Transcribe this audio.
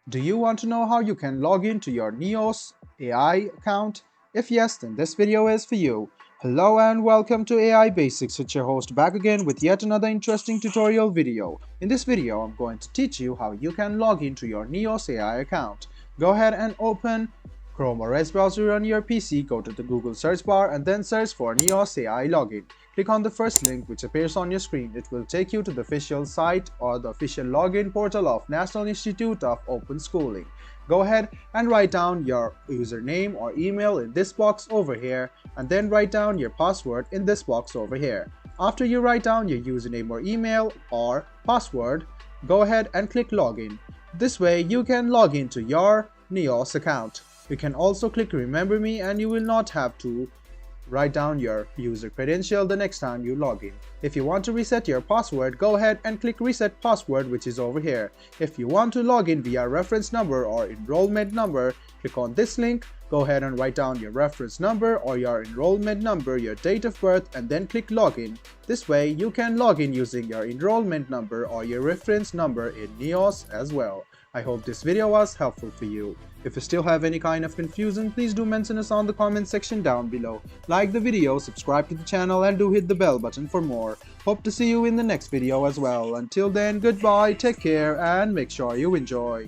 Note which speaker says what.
Speaker 1: Do you want to know how you can log into your Nios AI account? If yes, then this video is for you. Hello and welcome to AI Basics. It's your host back again with yet another interesting tutorial video. In this video, I'm going to teach you how you can log into your Nios AI account. Go ahead and open Chrome or Edge browser on your PC, go to the Google search bar and then search for Nios AI login. Click on the first link which appears on your screen. It will take you to the official site or the official login portal of National Institute of Open Schooling. Go ahead and write down your username or email in this box over here and then write down your password in this box over here. After you write down your username or email or password, go ahead and click login. This way you can log into your Nios account. You can also click remember me and you will not have to write down your user credential the next time you log in. If you want to reset your password, go ahead and click reset password, which is over here. If you want to log in via reference number or enrollment number, click on this link, go ahead and write down your reference number or your enrollment number, your date of birth and then click login. This way you can log in using your enrollment number or your reference number in Nios as well. I hope this video was helpful for you. If you still have any kind of confusion, please do mention us on the comment section down below. Like the video, subscribe to the channel and do hit the bell button for more. Hope to see you in the next video as well. Until then, goodbye, take care and make sure you enjoy.